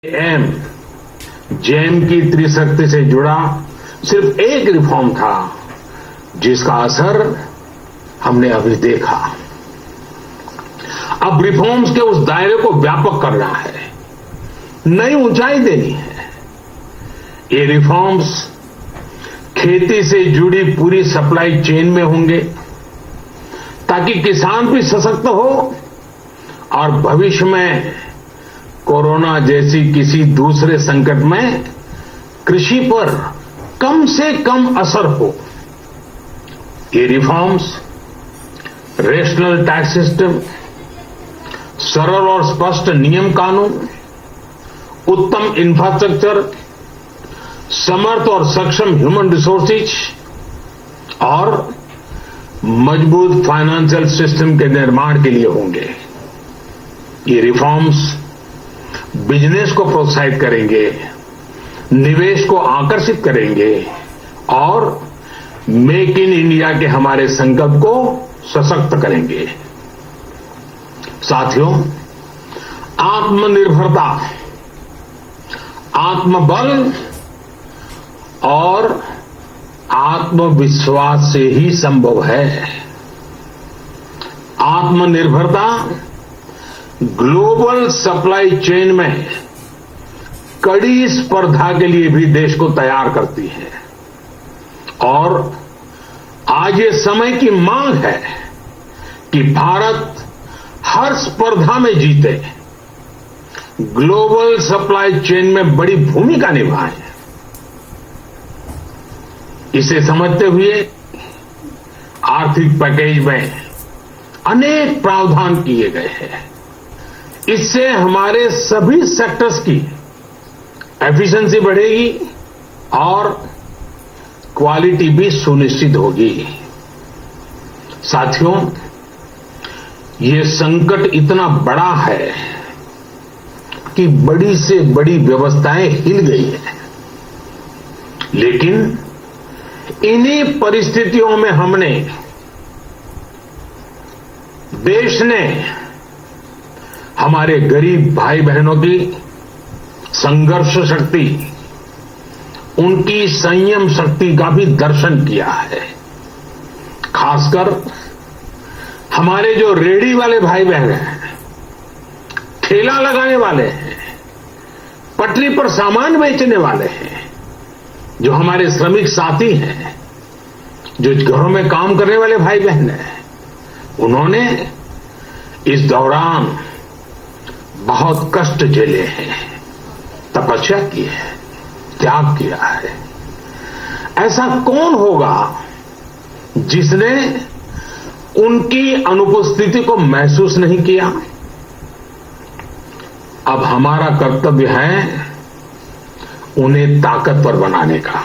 M GeM की त्रिशक्ति से जुड़ा सिर्फ एक रिफॉर्म था जिसका असर हमने अभी देखा। अब रिफॉर्म्स के उस दायरे को व्यापक करना है, नई ऊंचाई देनी है। ये रिफॉर्म्स खेती से जुड़ी पूरी सप्लाई चेन में होंगे ताकि किसान भी सशक्त हो और भविष्य में कोरोना जैसी किसी दूसरे संकट में कृषि पर कम से कम असर हो। ये रिफॉर्म्स रेशनल टैक्स सिस्टम, सरल और स्पष्ट नियम कानून, उत्तम इंफ्रास्ट्रक्चर, समर्थ और सक्षम ह्यूमन रिसोर्सेज और मजबूत फाइनेंशियल सिस्टम के निर्माण के लिए होंगे। ये रिफॉर्म्स बिजनेस को प्रोत्साहित करेंगे, निवेश को आकर्षित करेंगे और मेक इन इंडिया के हमारे संकल्प को सशक्त करेंगे। साथियों, आत्मनिर्भरता, आत्मबल और आत्मविश्वास से ही संभव है। आत्मनिर्भरता ग्लोबल सप्लाई चेन में कड़ी स्पर्धा के लिए भी देश को तैयार करती है और आज ये समय की मांग है कि भारत हर स्पर्धा में जीते, ग्लोबल सप्लाई चेन में बड़ी भूमिका निभाए। इसे समझते हुए आर्थिक पैकेज में अनेक प्रावधान किए गए हैं। इससे हमारे सभी सेक्टर्स की एफिशिएंसी बढ़ेगी और क्वालिटी भी सुनिश्चित होगी। साथियों, ये संकट इतना बड़ा है कि बड़ी से बड़ी व्यवस्थाएं हिल गई हैं, लेकिन इन्हीं परिस्थितियों में देश ने हमारे गरीब भाई बहनों की संघर्ष शक्ति, उनकी संयम शक्ति का भी दर्शन किया है। खासकर हमारे जो रेहड़ी वाले भाई बहन हैं, ठेला लगाने वाले हैं, पटरी पर सामान बेचने वाले हैं, जो हमारे श्रमिक साथी हैं, जो घरों में काम करने वाले भाई बहन हैं, उन्होंने इस दौरान बहुत कष्ट झेले हैं, तपस्या की है, त्याग किया है। ऐसा कौन होगा जिसने उनकी अनुपस्थिति को महसूस नहीं किया? अब हमारा कर्तव्य है उन्हें ताकतवर बनाने का,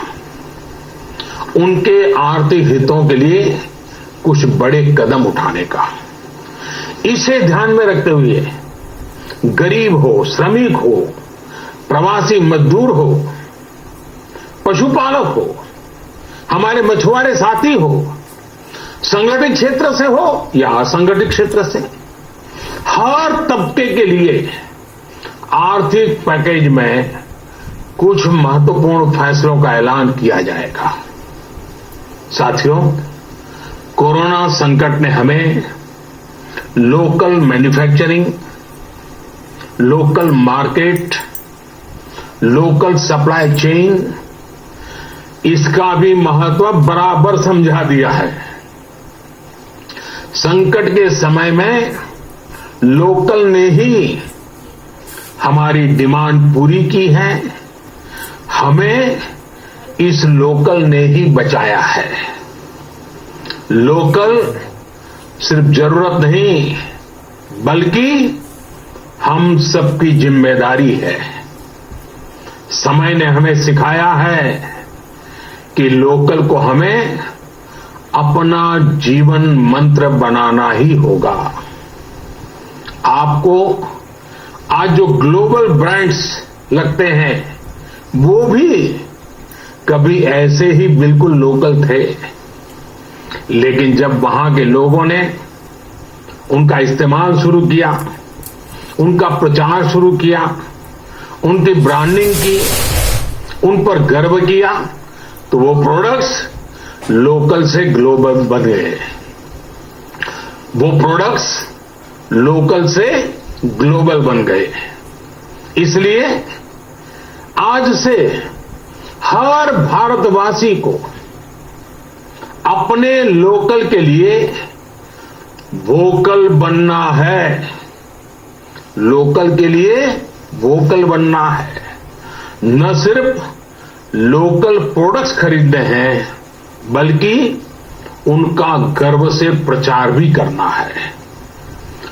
उनके आर्थिक हितों के लिए कुछ बड़े कदम उठाने का। इसे ध्यान में रखते हुए गरीब हो, श्रमिक हो, प्रवासी मजदूर हो, पशुपालक हो, हमारे मछुआरे साथी हो, संगठित क्षेत्र से हो या असंगठित क्षेत्र से, हर तबके के लिए आर्थिक पैकेज में कुछ महत्वपूर्ण फैसलों का ऐलान किया जाएगा। साथियों, कोरोना संकट ने हमें local manufacturing, local market, local supply chain, इसका भी महत्व बराबर समझा दिया है। संकट के समय में लोकल ने ही हमारी डिमांड पूरी की है, हमें इस लोकल ने ही बचाया है। लोकल सिर्फ जरूरत नहीं बल्कि हम सबकी जिम्मेदारी है। समय ने हमें सिखाया है कि लोकल को हमें अपना जीवन मंत्र बनाना ही होगा। आपको आज जो ग्लोबल ब्रांड्स लगते हैं वो भी कभी ऐसे ही बिल्कुल लोकल थे, लेकिन जब वहां के लोगों ने उनका इस्तेमाल शुरू किया, उनका प्रचार शुरू किया उनकी ब्रांडिंग की, उन पर गर्व किया, तो वो प्रोडक्ट्स लोकल से ग्लोबल बन गए। वो प्रोडक्ट्स लोकल से ग्लोबल बन गए। इसलिए आज से हर भारतवासी को अपने लोकल के लिए वोकल बनना है। लोकल के लिए वोकल बनना है। न सिर्फ लोकल प्रोडक्ट्स खरीदने हैं, बल्कि उनका गर्व से प्रचार भी करना है।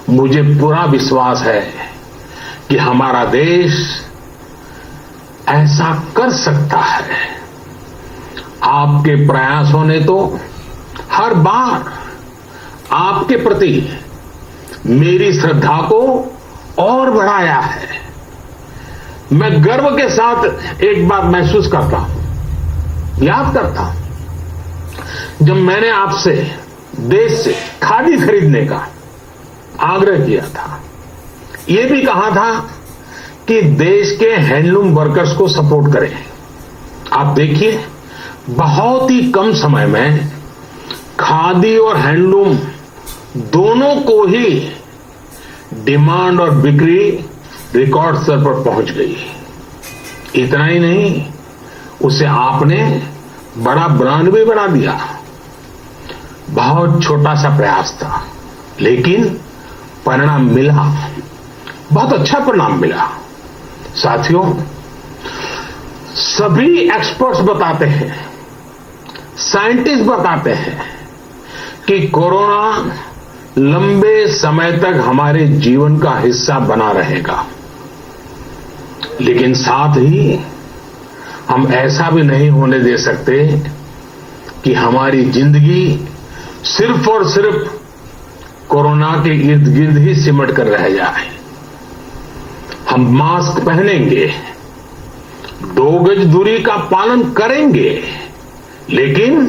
मुझे पूरा विश्वास है कि हमारा देश ऐसा कर सकता है। आपके प्रयासों ने तो हर बार आपके प्रति मेरी श्रद्धा को और बढ़ाया है। मैं गर्व के साथ एक बात महसूस करता हूं, याद करता हूं, जब मैंने आपसे देश से खादी खरीदने का आग्रह किया था, यह भी कहा था कि देश के हैंडलूम वर्कर्स को सपोर्ट करें। आप देखिए, बहुत ही कम समय में खादी और हैंडलूम दोनों को ही डिमांड और बिक्री रिकॉर्ड स्तर पर पहुंच गई। इतना ही नहीं, उसे आपने बड़ा ब्रांड भी बना दिया। बहुत छोटा सा प्रयास था, लेकिन परिणाम मिला, बहुत अच्छा परिणाम मिला। साथियों, सभी एक्सपर्ट्स बताते हैं, साइंटिस्ट बताते हैं कि कोरोना लंबे समय तक हमारे जीवन का हिस्सा बना रहेगा। लेकिन साथ ही हम ऐसा भी नहीं होने दे सकते कि हमारी जिंदगी सिर्फ और सिर्फ कोरोना के इर्द गिर्द ही सिमट कर रह जाए। हम मास्क पहनेंगे, 2 गज दूरी का पालन करेंगे, लेकिन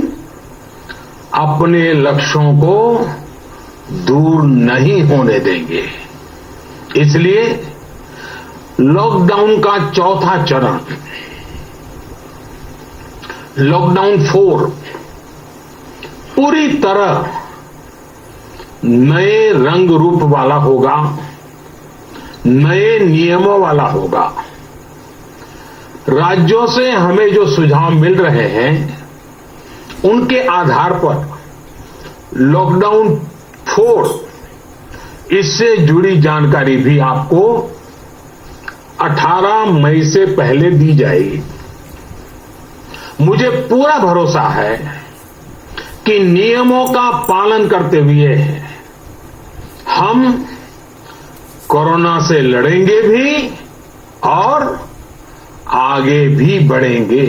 अपने लक्ष्यों को दूर नहीं होने देंगे। इसलिए लॉकडाउन का चौथा चरण, लॉकडाउन 4, पूरी तरह नए रंग रूप वाला होगा, नए नियमों वाला होगा। राज्यों से हमें जो सुझाव मिल रहे हैं, उनके आधार पर लॉकडाउन 4, इससे जुड़ी जानकारी भी आपको 18 मई से पहले दी जाएगी। मुझे पूरा भरोसा है कि नियमों का पालन करते हुए हम कोरोना से लड़ेंगे भी और आगे भी बढ़ेंगे।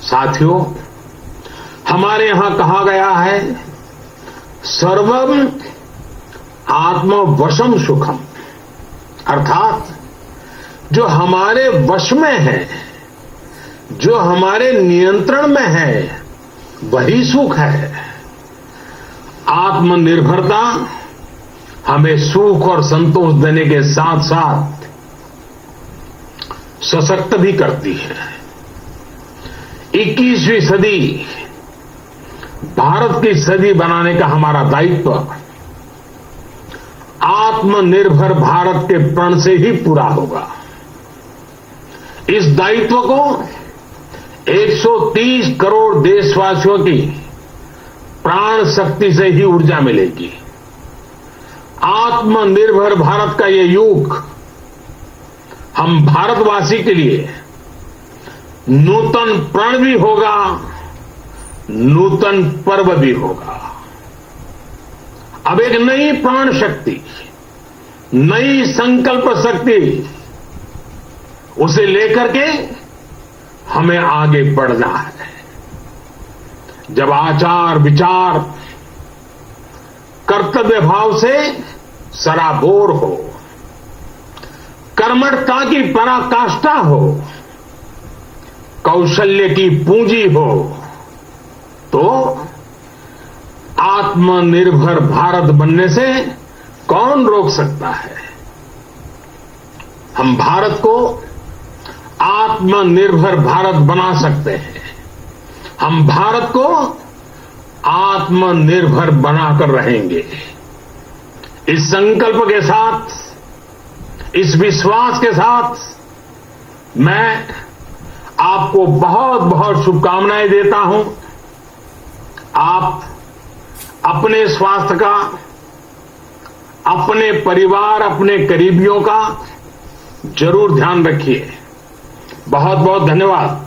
साथियों, हमारे यहां कहा गया है, सर्वम आत्मवशम सुखम, अर्थात जो हमारे वश में है, जो हमारे नियंत्रण में है, वही सुख है। आत्मनिर्भरता हमें सुख और संतोष देने के साथ साथ सशक्त भी करती है। 21वीं सदी भारत की सदी बनाने का हमारा दायित्व आत्मनिर्भर भारत के प्रण से ही पूरा होगा। इस दायित्व को 130 करोड़ देशवासियों की प्राण शक्ति से ही ऊर्जा मिलेगी। आत्मनिर्भर भारत का ये युग हम भारतवासी के लिए नूतन प्रण भी होगा, नूतन पर्व भी होगा। अब एक नई प्राण शक्ति, नई संकल्प शक्ति, उसे लेकर के हमें आगे बढ़ना है। जब आचार विचार कर्तव्य भाव से सराबोर हो, कर्मठता की पराकाष्ठा हो, कौशल्य की पूंजी हो, तो आत्मनिर्भर भारत बनने से कौन रोक सकता है। हम भारत को आत्मनिर्भर भारत बना सकते हैं। हम भारत को आत्मनिर्भर बनाकर रहेंगे। इस संकल्प के साथ, इस विश्वास के साथ मैं आपको बहुत बहुत शुभकामनाएं देता हूं। आप अपने स्वास्थ्य का, अपने परिवार, अपने करीबियों का जरूर ध्यान रखिए। बहुत बहुत धन्यवाद।